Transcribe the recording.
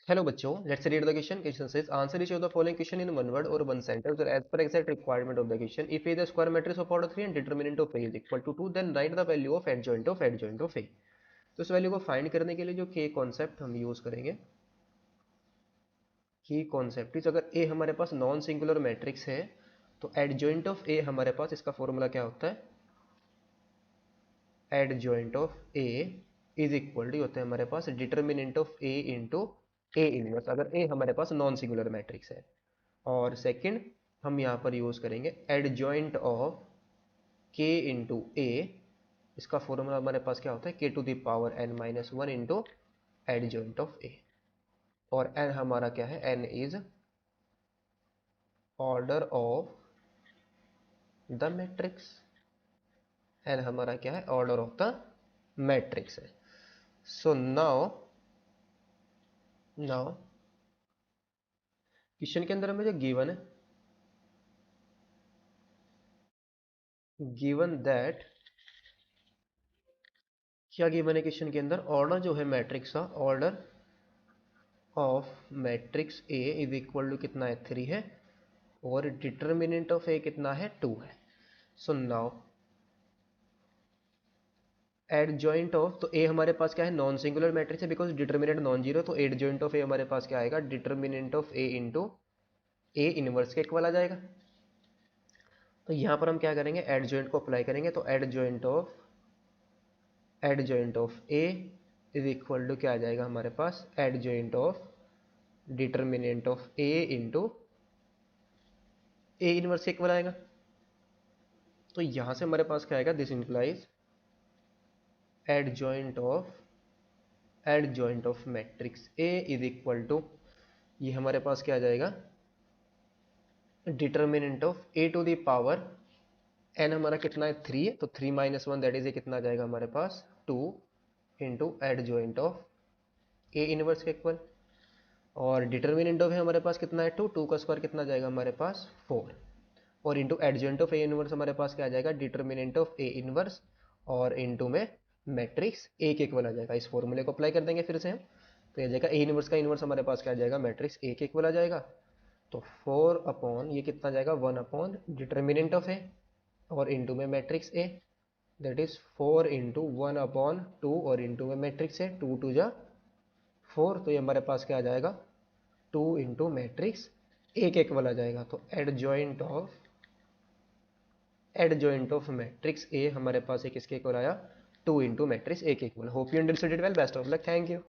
Hello बच्चों, let's read the question. Question says answer each of the following question in one word or one sentence or as per exact requirement of the question. If A is a square matrix of order 3 and determinant of A is equal to 2, then write the value of adjoint of A. तो इस value को find करने के लिए जो के concept हम use करेंगे, की कॉन्सेप्ट इज अगर ए हमारे पास नॉन सिंगुलर मैट्रिक्स है तो एडजॉइंट ऑफ ए हमारे पास इसका फॉर्मूला क्या होता है, adjoint of A is equal to होता है हमारे पास determinant of A into A inverse, अगर ए हमारे पास नॉन सिंगुलर मैट्रिक्स है। और सेकंड हम यहाँ पर यूज करेंगे adjoint of K into A, इसका फॉर्मूला हमारे पास क्या होता है, K to the power N minus one into adjoint of A. और एन हमारा क्या है, N is order of the matrix, N हमारा क्या है, ऑर्डर ऑफ द मैट्रिक्स है। सो नाउ नाउ क्वेश्चन के अंदर हमें जो गिवन है, गिवन दैट, क्या गिवन है क्वेश्चन के अंदर, ऑर्डर जो है मैट्रिक्स का, order of matrix A is equal to कितना है, 3 है, और डिटर्मिनेंट ऑफ ए कितना है, 2 है। सो नाउ एडजॉइंट ऑफ, तो ए हमारे पास क्या है, नॉन सिंगुलर मैट्रिक्स है बिकॉज डिटर्मिनेंट नॉन जीरो, तो एडजॉइंट ऑफ ए हमारे पास क्या आएगा, determinant of A into A inverse के इक्वल आ जाएगा। तो यहाँ पर हम क्या करेंगे, एडजॉइंट को अप्लाई करेंगे, तो adjoint of A is equal to क्या आ जाएगा हमारे पास, adjoint of determinant of A into A inverse के इक्वल आएगा। तो यहाँ से हमारे पास क्या आएगा, this implies adjoint of matrix A is equal to, ये हमारे पास क्या आ जाएगा, determinant of A to the power N हमारा कितना है, 3 है, तो 3 minus one that is A कितना आ जाएगा हमारे पास, 2 into adjoint of A inverse के इक्वल। और डिटर्मिनेंट ऑफ है हमारे पास कितना है, 2 का स्क्वायर कितना जाएगा हमारे पास, 4, और into adjoint of A inverse हमारे पास क्या आ जाएगा, डिटर्मिनेंट ऑफ ए इनवर्स, और इंटू में मैट्रिक्स ए के इक्वल आ जाएगा। इस फॉर्मूले को अप्लाई कर देंगे फिर से हम, तो ये जाएगा ए इनवर्स का इनवर्स हमारे पास क्या आ जाएगा, मैट्रिक्स ए के इक्वल आ जाएगा। तो 4 अपॉन ये कितना जाएगा, 1 अपॉन डिटर्मिनेंट ऑफ ए और इंटू में matrix A, that is 4 into 1/2 और इंटू में मैट्रिक्स ए, 2 टू जा 4, तो ये हमारे पास क्या आ जाएगा, 2 इंटू मैट्रिक्स ए के इक्वल आ जाएगा। तो एडजॉइंट ऑफ मैट्रिक्स ए हमारे पास एक किसके इक्वल आया, 2 इंटू मैट्रिक्स ए के equal. Hope you understood it well, best of luck, thank you.